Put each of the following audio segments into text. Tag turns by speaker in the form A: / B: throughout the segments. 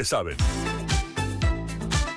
A: que saben.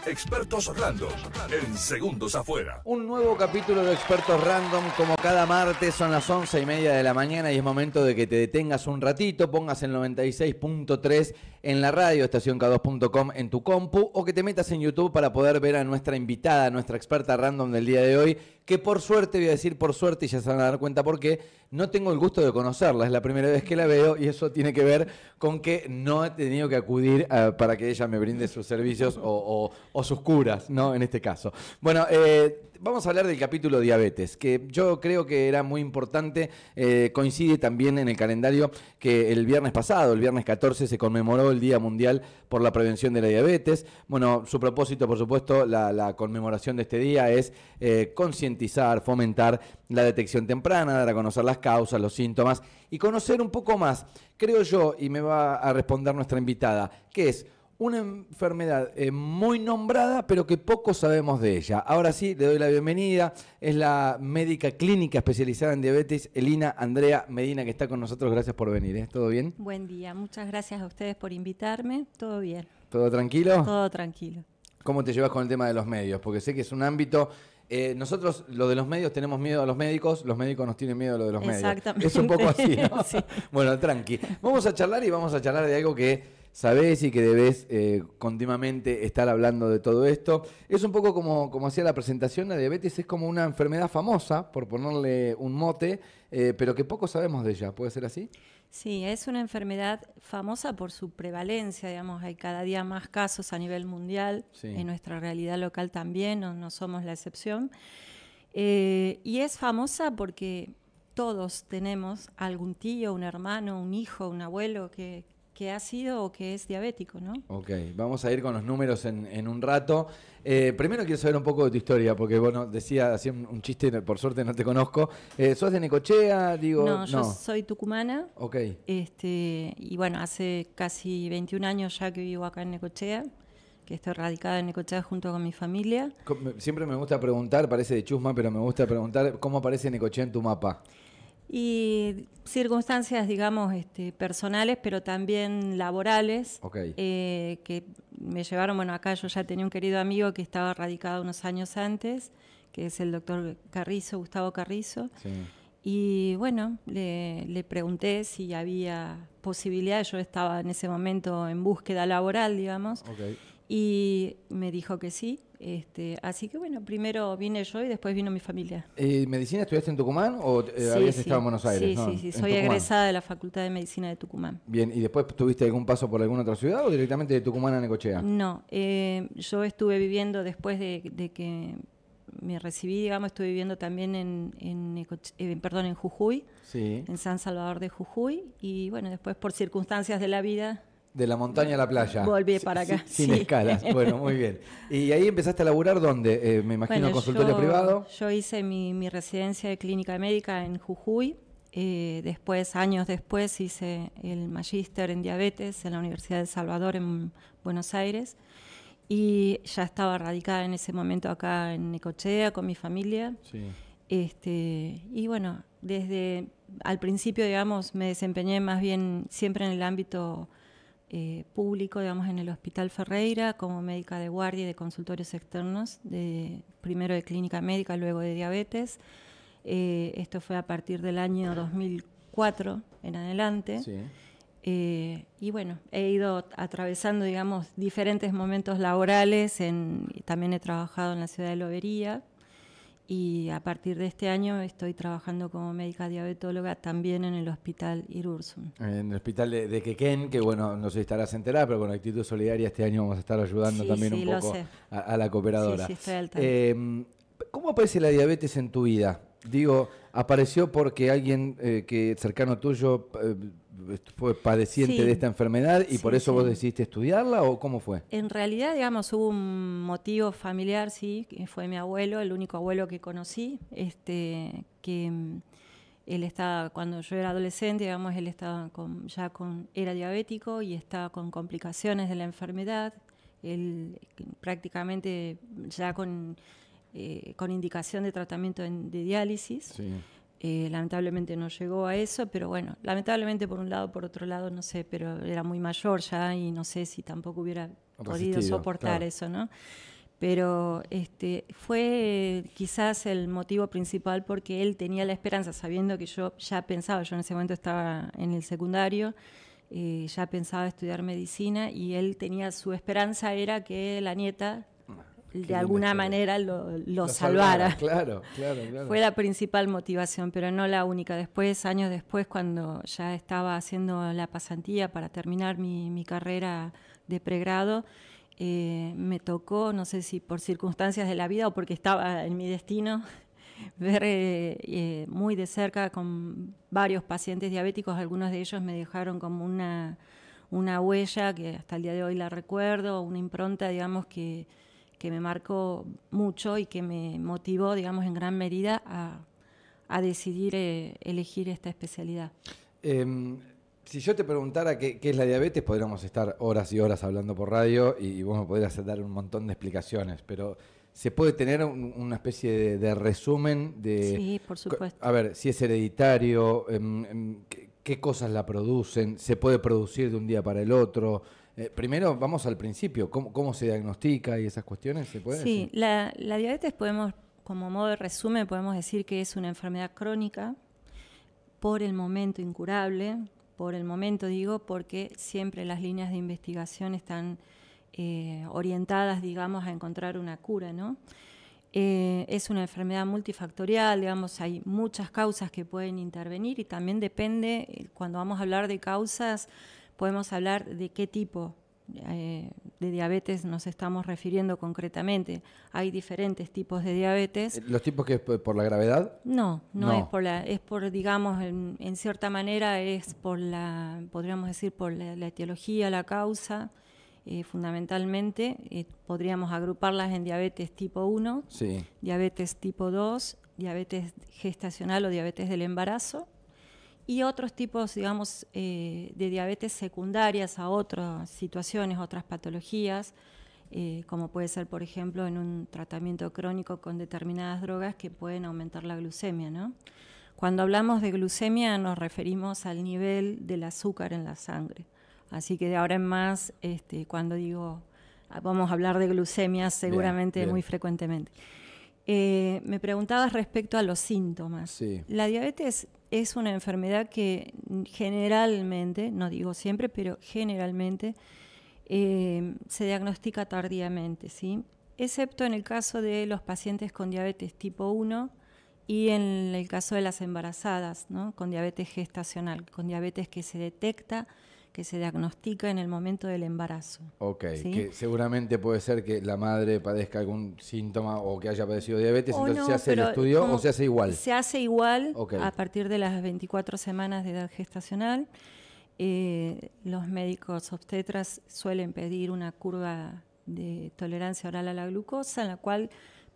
A: Expertos Random, en Segundos Afuera.
B: Un nuevo capítulo de Expertos Random, como cada martes, son las 11:30 de la mañana y es momento de que te detengas un ratito, pongas el 96.3 en la radio, estacionk2.com en tu compu, o que te metas en YouTube para poder ver a nuestra invitada, nuestra experta random del día de hoy, que por suerte, voy a decir por suerte, y ya se van a dar cuenta por qué, no tengo el gusto de conocerla, es la primera vez que la veo y eso tiene que ver con que no he tenido que acudir para que ella me brinde sus servicios o sus curas, ¿no? En este caso. Bueno, vamos a hablar del capítulo diabetes, que yo creo que era muy importante, coincide también en el calendario que el viernes pasado, el viernes 14, se conmemoró el Día Mundial por la Prevención de la Diabetes. Bueno, su propósito, por supuesto, la conmemoración de este día es concientizar, fomentar la detección temprana, dar a conocer las causas, los síntomas y conocer un poco más, creo yo, y me va a responder nuestra invitada, que es una enfermedad muy nombrada, pero que poco sabemos de ella. Ahora sí, le doy la bienvenida. Es la médica clínica especializada en diabetes, Elina Andrea Medina, que está con nosotros. Gracias por venir. ¿Todo bien?
C: Buen día. Muchas gracias a ustedes por invitarme. Todo bien.
B: ¿Todo tranquilo?
C: Todo tranquilo.
B: ¿Cómo te llevas con el tema de los medios? Porque sé que es un ámbito... nosotros, lo de los medios, tenemos miedo a los médicos nos tienen miedo a lo de los medios.
C: Exactamente.
B: Es un poco así, ¿no?
C: Sí.
B: Bueno, tranqui. Vamos a charlar de algo que sabés y que debés continuamente estar hablando de todo esto. Es un poco como hacía la presentación, la diabetes es como una enfermedad famosa, por ponerle un mote, pero que poco sabemos de ella. ¿Puede ser así?
C: Sí, es una enfermedad famosa por su prevalencia, digamos, hay cada día más casos a nivel mundial,
B: Sí.
C: En nuestra realidad local también, no somos la excepción. Y es famosa porque todos tenemos algún tío, un hermano, un hijo, un abuelo que ha sido o que es diabético, ¿no?
B: Ok, vamos a ir con los números en un rato. Primero quiero saber un poco de tu historia, porque bueno, hacía un chiste, por suerte no te conozco. ¿Sos de Necochea?
C: No, yo soy tucumana.
B: Ok.
C: Y bueno, hace casi 21 años ya que vivo acá en Necochea, que estoy radicada en Necochea junto con mi familia.
B: Siempre me gusta preguntar, parece de chusma, pero me gusta preguntar cómo aparece Necochea en tu mapa.
C: Y circunstancias, digamos, personales, pero también laborales,
B: Okay.
C: Que me llevaron, bueno, acá yo ya tenía un querido amigo que estaba radicado unos años antes, que es el doctor Carrizo, Gustavo Carrizo.
B: Sí.
C: Y bueno, le pregunté si había posibilidades, yo estaba en ese momento en búsqueda laboral, digamos,
B: Okay.
C: y me dijo que sí. Así que bueno, primero vine yo y después vino mi familia.
B: ¿Medicina estudiaste en Tucumán o
C: Sí,
B: habías
C: sí.
B: estado en Buenos Aires?
C: Sí,
B: ¿No?
C: sí, sí.
B: En
C: Soy
B: Tucumán.
C: egresada de la Facultad de Medicina de Tucumán.
B: Bien, ¿y después tuviste algún paso por alguna otra ciudad o directamente de Tucumán a Necochea?
C: No, yo estuve viviendo después de que me recibí, digamos, estuve viviendo también en Jujuy,
B: Sí.
C: en San Salvador de Jujuy, y bueno, después por circunstancias de la vida
B: De la montaña a la playa.
C: volví para acá.
B: Sin
C: Sí.
B: escalas. Bueno, muy bien. ¿Y ahí empezaste a laburar dónde? Me imagino
C: Bueno,
B: consultorio privado.
C: Yo hice mi residencia de clínica médica en Jujuy. Después, años después, hice el magíster en diabetes en la Universidad de El Salvador en Buenos Aires. Y ya estaba radicada en ese momento acá en Necochea con mi familia.
B: Sí.
C: Y bueno, desde al principio, digamos, me desempeñé más bien siempre en el ámbito público, digamos, en el Hospital Ferreira, como médica de guardia y de consultorios externos, primero de clínica médica, luego de diabetes. Esto fue a partir del año 2004 en adelante.
B: Sí.
C: Y bueno, he ido atravesando, digamos, diferentes momentos laborales, también he trabajado en la ciudad de Lobería. Y a partir de este año estoy trabajando como médica diabetóloga también en el Hospital Irursun.
B: En el hospital de Quequén, que bueno, no sé si estarás enterada, pero con Actitud Solidaria este año vamos a estar ayudando también un poco a la cooperadora.
C: Sí, estoy al tanto.
B: ¿Cómo aparece la diabetes en tu vida? Digo, ¿apareció porque alguien que cercano tuyo fue padeciente de esta enfermedad y por eso vos decidiste estudiarla o cómo fue?
C: En realidad, digamos, hubo un motivo familiar, sí, que fue mi abuelo, el único abuelo que conocí, que él estaba, cuando yo era adolescente, digamos, él estaba era diabético y estaba con complicaciones de la enfermedad, él prácticamente ya con indicación de tratamiento de diálisis.
B: Sí.
C: Lamentablemente no llegó a eso, pero bueno, lamentablemente por un lado, por otro lado, no sé, pero era muy mayor ya y no sé si tampoco hubiera podido soportar claro. Eso, ¿no? Pero fue quizás el motivo principal porque él tenía la esperanza, sabiendo que yo ya pensaba, yo en ese momento estaba en el secundario, ya pensaba estudiar medicina y él tenía su esperanza era que la nieta de alguna manera lo salvara.
B: Claro.
C: Fue la principal motivación, pero no la única. Después, años después, cuando ya estaba haciendo la pasantía para terminar mi carrera de pregrado, me tocó, no sé si por circunstancias de la vida o porque estaba en mi destino, ver muy de cerca con varios pacientes diabéticos. Algunos de ellos me dejaron como una huella que hasta el día de hoy la recuerdo, una impronta, digamos, que me marcó mucho y que me motivó, digamos, en gran medida a decidir elegir esta especialidad.
B: Si yo te preguntara qué es la diabetes, podríamos estar horas y horas hablando por radio y vos me podrías dar un montón de explicaciones, pero ¿se puede tener una especie de resumen de...
C: Sí, por supuesto.
B: A ver, si es hereditario, qué cosas la producen, se puede producir de un día para el otro... primero, vamos al principio, ¿cómo se diagnostica y esas cuestiones? ¿Se puede
C: Sí,
B: decir?
C: La diabetes como modo de resumen, podemos decir que es una enfermedad crónica, por el momento incurable, por el momento digo, porque siempre las líneas de investigación están orientadas, digamos, a encontrar una cura, ¿no? Es una enfermedad multifactorial, digamos, hay muchas causas que pueden intervenir y también depende, cuando vamos a hablar de causas, podemos hablar de qué tipo de diabetes nos estamos refiriendo concretamente. Hay diferentes tipos de diabetes.
B: ¿Los tipos que es por la gravedad?
C: No es por digamos, en cierta manera es por podríamos decir, por la etiología, la causa, fundamentalmente. Podríamos agruparlas en diabetes tipo 1,
B: sí.
C: Diabetes tipo 2, diabetes gestacional o diabetes del embarazo, y otros tipos, digamos, de diabetes secundarias a otras situaciones, otras patologías, como puede ser, por ejemplo, en un tratamiento crónico con determinadas drogas que pueden aumentar la glucemia, ¿no? Cuando hablamos de glucemia nos referimos al nivel del azúcar en la sangre. Así que de ahora en más, cuando digo, vamos a hablar de glucemia seguramente bien. Muy frecuentemente. Me preguntabas respecto a los síntomas.
B: Sí.
C: La diabetes es una enfermedad que generalmente, no digo siempre, pero generalmente se diagnostica tardíamente, ¿sí? Excepto en el caso de los pacientes con diabetes tipo 1 y en el caso de las embarazadas, ¿no? Con diabetes gestacional, con diabetes que se detecta, que se diagnostica en el momento del embarazo.
B: Ok,
C: ¿sí?
B: Que seguramente puede ser que la madre padezca algún síntoma o que haya padecido diabetes, entonces no, se hace el estudio o se hace igual.
C: Se hace igual
B: okay.
C: A partir de las 24 semanas de edad gestacional. Los médicos obstetras suelen pedir una curva de tolerancia oral a la glucosa, en la cual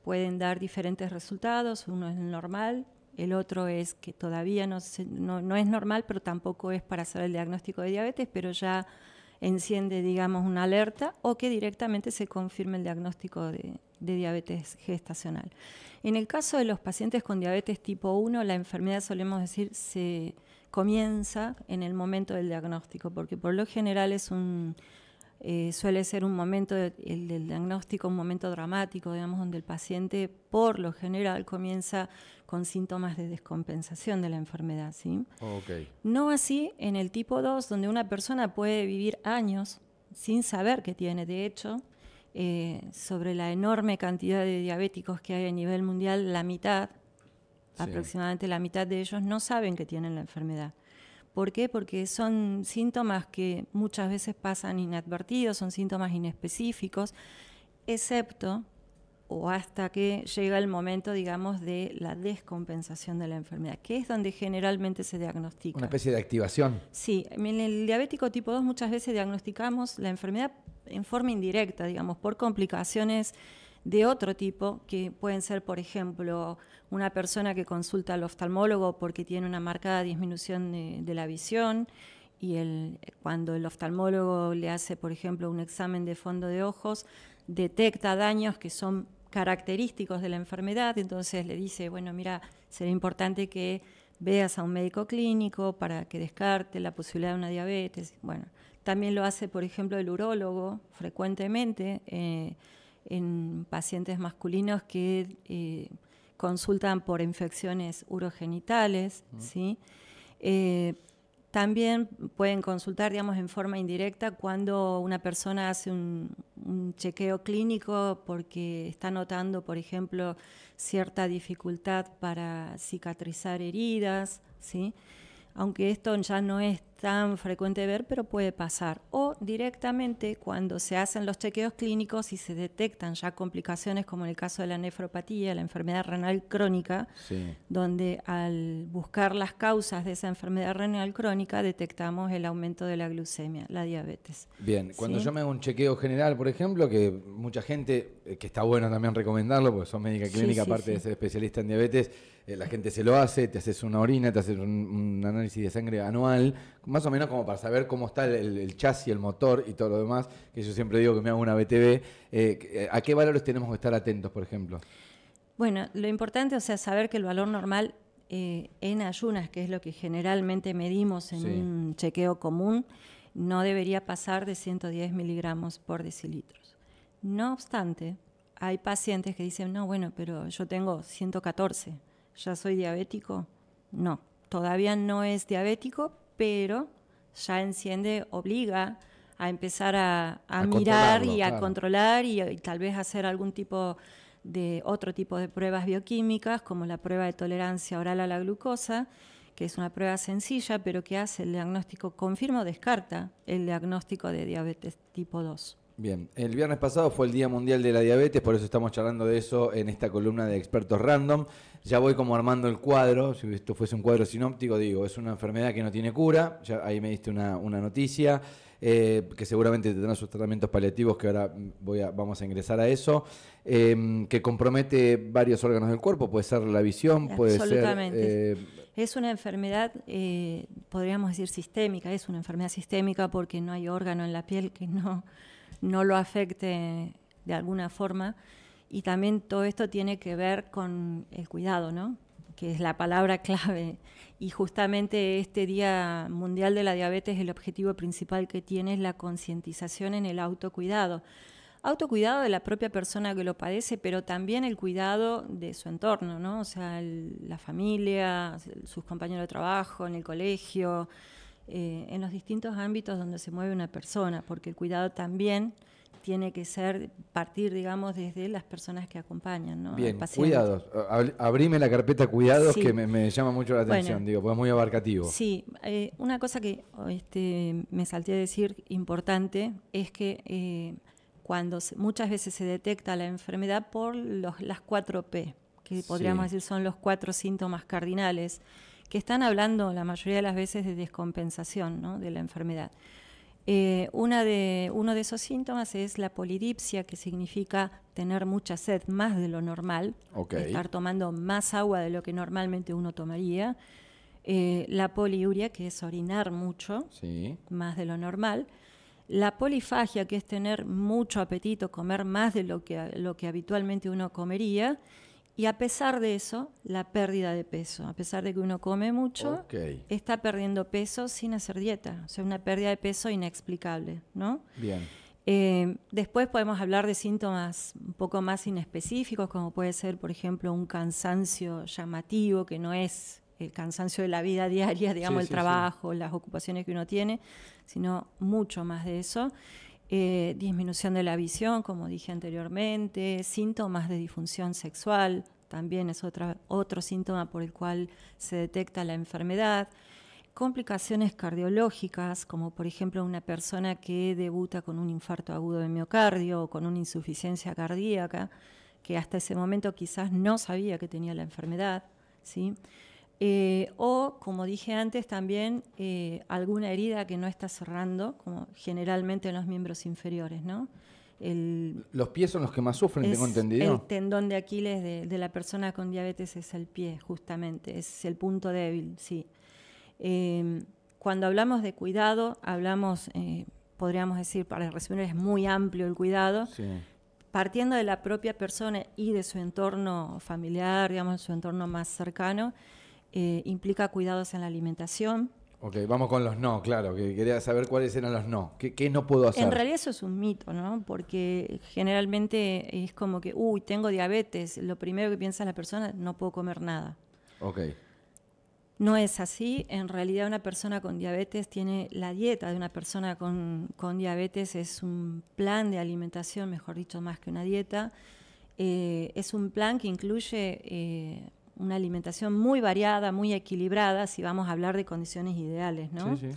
C: pueden dar diferentes resultados. Uno es normal, el otro es que todavía no es normal, pero tampoco es para hacer el diagnóstico de diabetes, pero ya enciende, digamos, una alerta, o que directamente se confirme el diagnóstico de diabetes gestacional. En el caso de los pacientes con diabetes tipo 1, la enfermedad, solemos decir, se comienza en el momento del diagnóstico, porque por lo general suele ser un momento el del diagnóstico, un momento dramático, digamos, donde el paciente por lo general comienza con síntomas de descompensación de la enfermedad, ¿sí?
B: Okay.
C: No así en el tipo 2, donde una persona puede vivir años sin saber que tiene. De hecho, sobre la enorme cantidad de diabéticos que hay a nivel mundial, la mitad, sí, aproximadamente la mitad de ellos no saben que tienen la enfermedad. ¿Por qué? Porque son síntomas que muchas veces pasan inadvertidos, son síntomas inespecíficos, excepto o hasta que llega el momento, digamos, de la descompensación de la enfermedad, que es donde generalmente se diagnostica.
B: Una especie de activación.
C: Sí, en el diabético tipo 2 muchas veces diagnosticamos la enfermedad en forma indirecta, digamos, por complicaciones de otro tipo, que pueden ser, por ejemplo, una persona que consulta al oftalmólogo porque tiene una marcada disminución de la visión, y cuando el oftalmólogo le hace, por ejemplo, un examen de fondo de ojos, detecta daños que son característicos de la enfermedad, entonces le dice, bueno, mira, sería importante que veas a un médico clínico para que descarte la posibilidad de una diabetes. Bueno, también lo hace, por ejemplo, el urólogo frecuentemente en pacientes masculinos que consultan por infecciones urogenitales, ¿sí? También pueden consultar, digamos, en forma indirecta cuando una persona hace un chequeo clínico porque está notando, por ejemplo, cierta dificultad para cicatrizar heridas, ¿sí? Aunque esto ya no es tan frecuente de ver, pero puede pasar. O directamente cuando se hacen los chequeos clínicos y se detectan ya complicaciones, como en el caso de la nefropatía, la enfermedad renal crónica,
B: Sí.
C: donde al buscar las causas de esa enfermedad renal crónica detectamos el aumento de la glucemia, la diabetes.
B: Bien, cuando
C: ¿Sí?
B: yo me hago un chequeo general, por ejemplo, que mucha gente, que está bueno también recomendarlo, porque sos médica clínica,
C: Sí,
B: aparte de
C: sí.
B: ser especialista en diabetes, la gente se lo hace, te haces una orina, te haces un análisis de sangre anual, más o menos como para saber cómo está el chasis, el motor y todo lo demás, que yo siempre digo que me hago una BTV. ¿A qué valores tenemos que estar atentos, por ejemplo?
C: Bueno, lo importante, o sea, saber que el valor normal en ayunas, que es lo que generalmente medimos en
B: Sí.
C: un chequeo común, no debería pasar de 110 miligramos por decilitros. No obstante, hay pacientes que dicen, no, bueno, pero yo tengo 114, ¿ya soy diabético? No, todavía no es diabético, pero ya enciende, obliga a empezar a mirar
B: controlarlo,
C: y a
B: claro.
C: controlar y tal vez hacer algún tipo de otro tipo de pruebas bioquímicas, como la prueba de tolerancia oral a la glucosa, que es una prueba sencilla, pero que hace el diagnóstico, confirma o descarta el diagnóstico de diabetes tipo 2.
B: Bien, el viernes pasado fue el Día Mundial de la Diabetes, por eso estamos charlando de eso en esta columna de Expertos Random. Ya voy como armando el cuadro, si esto fuese un cuadro sinóptico, digo, es una enfermedad que no tiene cura, ya ahí me diste una noticia, que seguramente tendrá sus tratamientos paliativos, que ahora vamos a ingresar a eso, que compromete varios órganos del cuerpo, puede ser la visión, puede ser...
C: Absolutamente. Es una enfermedad, podríamos decir sistémica, es una enfermedad sistémica porque no hay órgano en la piel que no lo afecte de alguna forma. Y también todo esto tiene que ver con el cuidado, ¿no? Que es la palabra clave. Y justamente este Día Mundial de la Diabetes, el objetivo principal que tiene es la concientización en el autocuidado. Autocuidado de la propia persona que lo padece, pero también el cuidado de su entorno, ¿no? O sea, la familia, sus compañeros de trabajo, en el colegio, en los distintos ámbitos donde se mueve una persona, porque el cuidado también tiene que partir, digamos, desde las personas que acompañan, ¿no?
B: Bien,
C: al paciente.
B: cuidados. Abrime la carpeta cuidados,
C: Sí.
B: que me llama mucho la atención,
C: Bueno,
B: digo, porque es muy abarcativo.
C: Sí, una cosa que me salté a decir importante es que cuando muchas veces se detecta la enfermedad por las 4P, que podríamos decir son los 4 síntomas cardinales, que están hablando la mayoría de las veces de descompensación, ¿no?, de la enfermedad. Uno de esos síntomas es la polidipsia, que significa tener mucha sed, más de lo normal, estar tomando más agua de lo que normalmente uno tomaría. La poliuria, que es orinar mucho, más de lo normal. La polifagia, que es tener mucho apetito, comer más de lo que habitualmente uno comería. Y a pesar de eso, la pérdida de peso. A pesar de que uno come mucho, está perdiendo peso sin hacer dieta. O sea, una pérdida de peso inexplicable, ¿no?
B: Bien.
C: Después podemos hablar de síntomas un poco más inespecíficos, como puede ser, por ejemplo, un cansancio llamativo, que no es el cansancio de la vida diaria, digamos, el trabajo, las ocupaciones que uno tiene, sino mucho más de eso. Disminución de la visión, como dije anteriormente, síntomas de disfunción sexual, también es otro síntoma por el cual se detecta la enfermedad. Complicaciones cardiológicas, como por ejemplo una persona que debuta con un infarto agudo de miocardio o con una insuficiencia cardíaca, que hasta ese momento quizás no sabía que tenía la enfermedad, ¿sí? O, como dije antes, también alguna herida que no está cerrando, como generalmente en los miembros inferiores, ¿no?
B: Los pies son los que más sufren, tengo entendido.
C: El tendón de Aquiles de la persona con diabetes es el pie, justamente, es el punto débil, sí. Cuando hablamos de cuidado, podríamos decir, para resumir, es muy amplio el cuidado, partiendo de la propia persona y de su entorno familiar, digamos, su entorno más cercano. implica cuidados en la alimentación.
B: Ok, vamos con los no, claro, que quería saber cuáles eran los no. ¿Qué no puedo hacer?
C: En realidad eso es un mito, ¿no? Porque generalmente es como que, uy, tengo diabetes, lo primero que piensa la persona, no puedo comer nada.
B: Ok.
C: No es así. En realidad una persona con diabetes tiene la dieta de una persona con diabetes, es un plan de alimentación, mejor dicho, más que una dieta. Es un plan que incluye una alimentación muy variada, muy equilibrada, si vamos a hablar de condiciones ideales, ¿no?
B: Sí,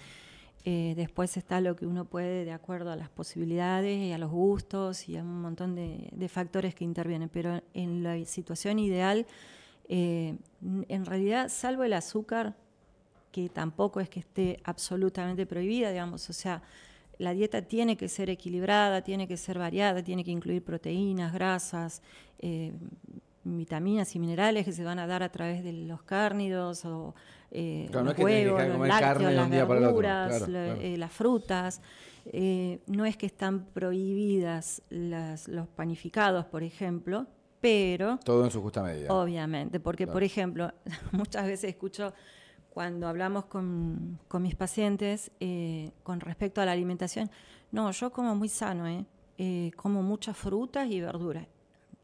B: sí.
C: Después está lo que uno puede, de acuerdo a las posibilidades y a los gustos y a un montón de factores que intervienen. Pero en la situación ideal, en realidad, salvo el azúcar, que tampoco es que esté absolutamente prohibida, digamos, o sea, la dieta tiene que ser equilibrada, tiene que ser variada, tiene que incluir proteínas, grasas, vitaminas y minerales que se van a dar a través de los cárnidos o
B: claro,
C: los
B: no
C: huevos, los lácteos, las verduras,
B: claro.
C: las frutas. No es que están prohibidas los panificados, por ejemplo, pero...
B: Todo en su justa medida.
C: Obviamente, porque,
B: claro.
C: Por ejemplo, muchas veces escucho cuando hablamos con mis pacientes con respecto a la alimentación, no, yo como muy sano, como muchas frutas y verduras.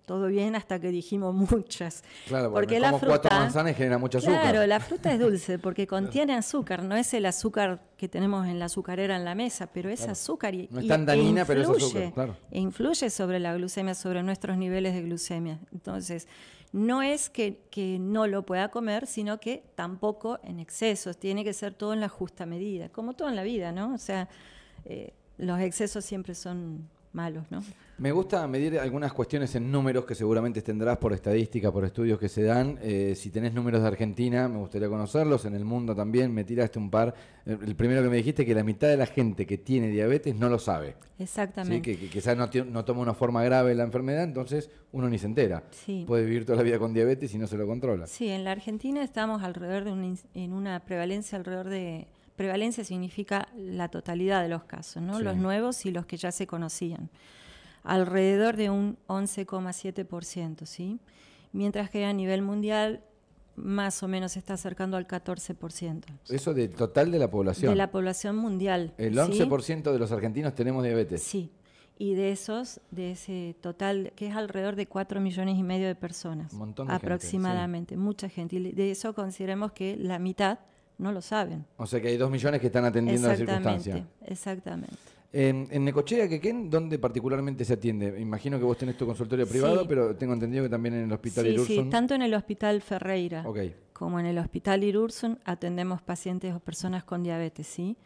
C: Todo bien hasta que dijimos muchas.
B: Claro,
C: porque
B: como
C: la fruta,
B: 4 manzanas y genera mucho azúcar.
C: Claro, la fruta es dulce porque contiene azúcar, no es el azúcar que tenemos en la azucarera en la mesa, pero es azúcar y
B: no es tan dañina, pero es azúcar, claro.
C: E influye sobre la glucemia, sobre nuestros niveles de glucemia. Entonces, no es que no lo pueda comer, sino que tampoco en excesos, tiene que ser todo en la justa medida, como todo en la vida, ¿no? O sea, los excesos siempre son malos, ¿no?
B: Me gusta medir algunas cuestiones en números que seguramente tendrás por estadística, por estudios que se dan. Si tenés números de Argentina, me gustaría conocerlos. En el mundo también me tiraste un par. El primero que me dijiste, que la mitad de la gente que tiene diabetes no lo sabe.
C: Exactamente.
B: ¿Sí? Que quizás no toma una forma grave la enfermedad, entonces uno ni se entera.
C: Sí.
B: Puede vivir toda la vida con diabetes y no se lo controla.
C: Sí, en la Argentina estamos alrededor de en una prevalencia alrededor de... Prevalencia significa la totalidad de los casos, ¿no?
B: Sí.
C: Los nuevos y los que ya se conocían. Alrededor de un 11,7%, ¿sí? Mientras que a nivel mundial más o menos se está acercando al 14%.
B: Eso del total de la población.
C: De la población mundial.
B: El
C: ¿sí?
B: 11% de los argentinos tenemos diabetes.
C: Sí. Y de ese total, que es alrededor de 4,5 millones de personas.
B: Un montón de
C: aproximadamente,
B: gente, sí.
C: Mucha gente. Y de eso consideremos que la mitad no lo saben.
B: O sea que hay 2 millones que están atendiendo la circunstancia.
C: Exactamente.
B: En Necochea, Quequén, ¿dónde particularmente se atiende? Imagino que vos tenés tu consultorio privado,
C: sí.
B: Pero tengo entendido que también en el Hospital Irursun.
C: Sí, tanto en el Hospital Ferreira
B: como
C: en el Hospital Irursun atendemos pacientes o personas con diabetes, ¿sí?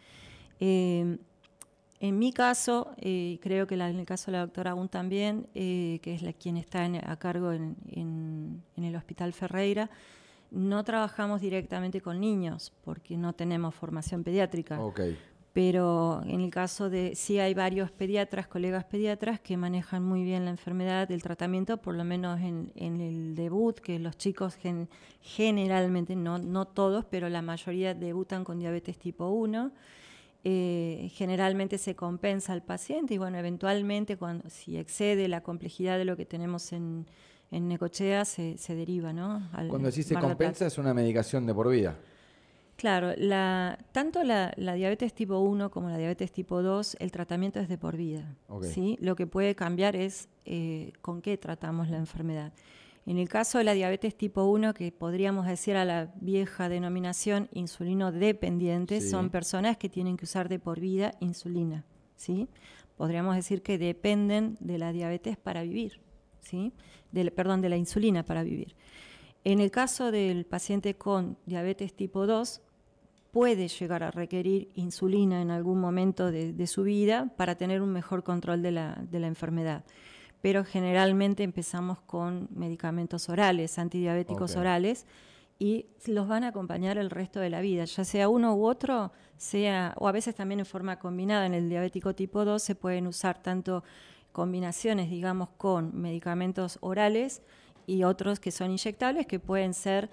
C: En mi caso, creo que en el caso de la doctora Aún también, que es quien está a cargo en el Hospital Ferreira, no trabajamos directamente con niños porque no tenemos formación pediátrica. Pero en el caso de, sí hay varios pediatras, colegas pediatras, que manejan muy bien la enfermedad, el tratamiento, por lo menos en el debut, que los chicos generalmente, no todos, pero la mayoría debutan con diabetes tipo 1. Generalmente se compensa al paciente y bueno, eventualmente si excede la complejidad de lo que tenemos en Necochea, se deriva, ¿no?
B: Cuando decís se compensa, es una medicación de por vida.
C: Claro, tanto la diabetes tipo 1 como la diabetes tipo 2, el tratamiento es de por vida. ¿Sí? Lo que puede cambiar es con qué tratamos la enfermedad. En el caso de la diabetes tipo 1, que podríamos decir a la vieja denominación insulino dependiente, son personas que tienen que usar de por vida insulina. ¿Sí? Podríamos decir que dependen de la diabetes para vivir. ¿Sí? de la insulina para vivir. En el caso del paciente con diabetes tipo 2, puede llegar a requerir insulina en algún momento de su vida para tener un mejor control de la enfermedad. Pero generalmente empezamos con medicamentos orales, antidiabéticos orales, y los van a acompañar el resto de la vida, ya sea uno u otro, o a veces también en forma combinada. En el diabético tipo 2 se pueden usar tanto combinaciones, digamos, con medicamentos orales y otros que son inyectables, que pueden ser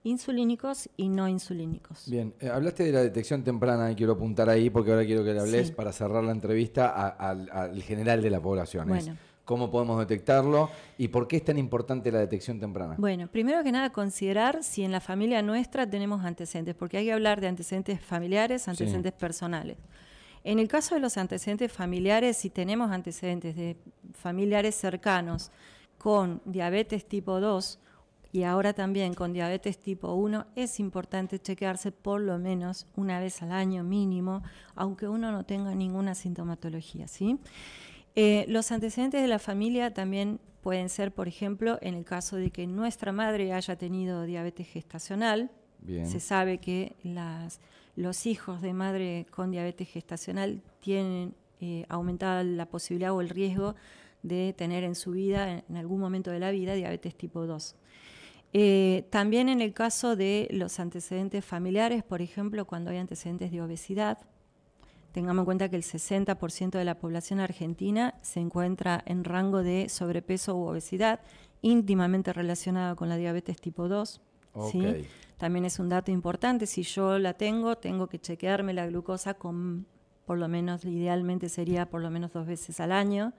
C: insulínicos y no insulínicos.
B: Bien, hablaste de la detección temprana y quiero apuntar ahí porque ahora quiero que le hables para cerrar la entrevista al general de la población.
C: Bueno.
B: cómo podemos detectarlo y por qué es tan importante la detección temprana.
C: Bueno, primero que nada, considerar si en la familia nuestra tenemos antecedentes, porque hay que hablar de antecedentes familiares, antecedentes personales. En el caso de los antecedentes familiares, si tenemos antecedentes de familiares cercanos con diabetes tipo 2 y ahora también con diabetes tipo 1, es importante chequearse por lo menos una vez al año mínimo, aunque uno no tenga ninguna sintomatología, ¿sí? Los antecedentes de la familia también pueden ser, por ejemplo, en el caso de que nuestra madre haya tenido diabetes gestacional. Bien. Se sabe que los hijos de madre con diabetes gestacional tienen aumentada la posibilidad o el riesgo de tener en su vida, en algún momento de la vida, diabetes tipo 2. También en el caso de los antecedentes familiares, por ejemplo, cuando hay antecedentes de obesidad, tengamos en cuenta que el 60% de la población argentina se encuentra en rango de sobrepeso u obesidad, íntimamente relacionada con la diabetes tipo 2. Okay. ¿Sí? También es un dato importante. Si yo la tengo que chequearme la glucosa por lo menos, idealmente sería por lo menos 2 veces al año.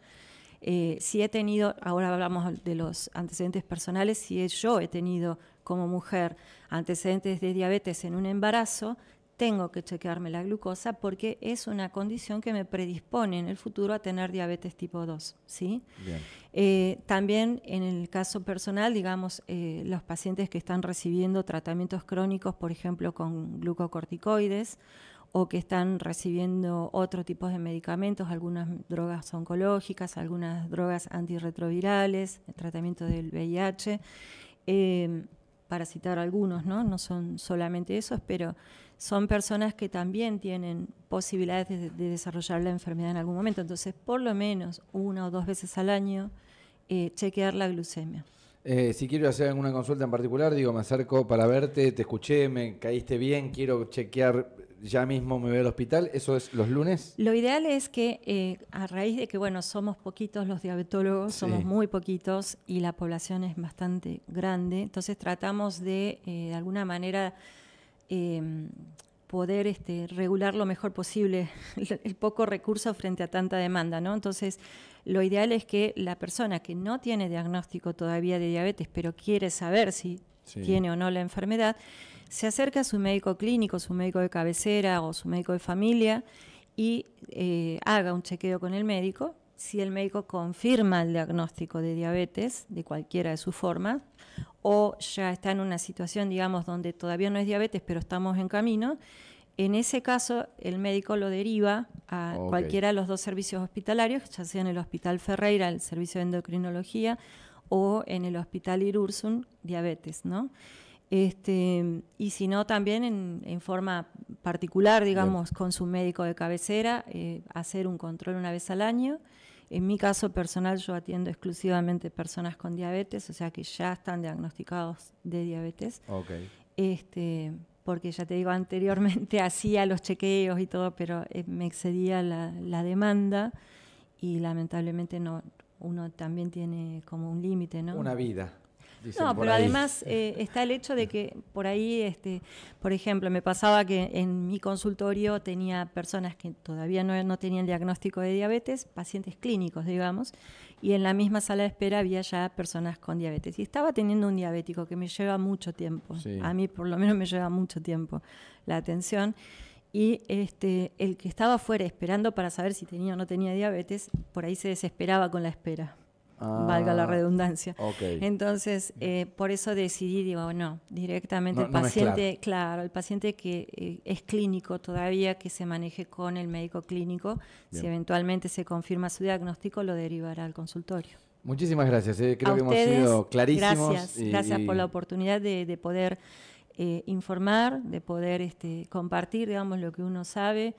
C: Si he tenido, ahora hablamos de los antecedentes personales, si yo he tenido como mujer antecedentes de diabetes en un embarazo, tengo que chequearme la glucosa porque es una condición que me predispone en el futuro a tener diabetes tipo 2, ¿sí? También en el caso personal, digamos, los pacientes que están recibiendo tratamientos crónicos, por ejemplo, con glucocorticoides, o que están recibiendo otro tipo de medicamentos, algunas drogas oncológicas, algunas drogas antirretrovirales, el tratamiento del VIH, para citar algunos, ¿no? No son solamente esos, pero son personas que también tienen posibilidades de desarrollar la enfermedad en algún momento. Entonces, por lo menos 1 o 2 veces al año, chequear la glucemia.
B: Si quiero hacer alguna consulta en particular, digo, me acerco para verte, te escuché, me caíste bien, quiero chequear, ya mismo me voy al hospital. ¿Eso es los lunes?
C: Lo ideal es que a raíz de que, bueno, somos poquitos los diabetólogos, sí, somos muy poquitos y la población es bastante grande, entonces tratamos de alguna manera poder regular lo mejor posible el poco recurso frente a tanta demanda, ¿no? Entonces, lo ideal es que la persona que no tiene diagnóstico todavía de diabetes, pero quiere saber si tiene o no la enfermedad, se acerca a su médico clínico, su médico de cabecera o su médico de familia y haga un chequeo con el médico. Si el médico confirma el diagnóstico de diabetes, de cualquiera de sus formas, o ya está en una situación, digamos, donde todavía no es diabetes, pero estamos en camino, en ese caso el médico lo deriva a cualquiera de los 2 servicios hospitalarios, ya sea en el Hospital Ferreira, el servicio de endocrinología, o en el Hospital Irursun, diabetes, ¿no? Y si no, también en forma particular, digamos, con su médico de cabecera, hacer un control una vez al año. En mi caso personal, yo atiendo exclusivamente personas con diabetes, o sea que ya están diagnosticados de diabetes. Porque ya te digo, anteriormente hacía los chequeos y todo, pero me excedía la demanda y lamentablemente no, uno también tiene como un límite, ¿no?
B: Una vida.
C: No, pero además está el hecho de que por ahí, por ejemplo, me pasaba que en mi consultorio tenía personas que todavía no tenían diagnóstico de diabetes, pacientes clínicos, digamos, y en la misma sala de espera había ya personas con diabetes. Y estaba teniendo un diabético que me lleva mucho tiempo, sí. A mí por lo menos me lleva mucho tiempo la atención, y el que estaba afuera esperando para saber si tenía o no tenía diabetes, por ahí se desesperaba con la espera. Valga la redundancia. Entonces, por eso decidí, digo, no, directamente el paciente, claro, el paciente que es clínico todavía, que se maneje con el médico clínico. Bien. Si eventualmente se confirma su diagnóstico, lo derivará al consultorio.
B: Muchísimas gracias, creo que
C: ustedes,
B: hemos sido clarísimos.
C: Gracias por la oportunidad de poder informar, de poder compartir, digamos, lo que uno sabe.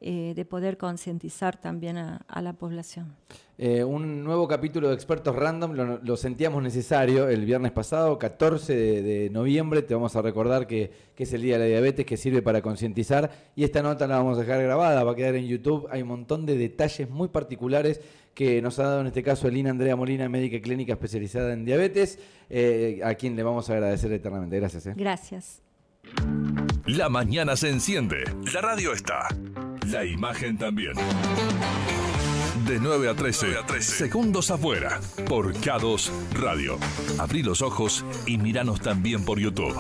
C: De poder concientizar también a la población.
B: Un nuevo capítulo de Expertos Random, lo sentíamos necesario el viernes pasado, 14 de noviembre, te vamos a recordar que es el Día de la Diabetes, que sirve para concientizar, y esta nota la vamos a dejar grabada, va a quedar en YouTube. Hay un montón de detalles muy particulares que nos ha dado en este caso Elina Andrea Molina, médica clínica especializada en diabetes, a quien le vamos a agradecer eternamente. Gracias.
C: Gracias.
A: La mañana se enciende, la radio está, la imagen también. De 9 a 13, Segundos Afuera, por K2 Radio. Abrí los ojos y míranos también por YouTube.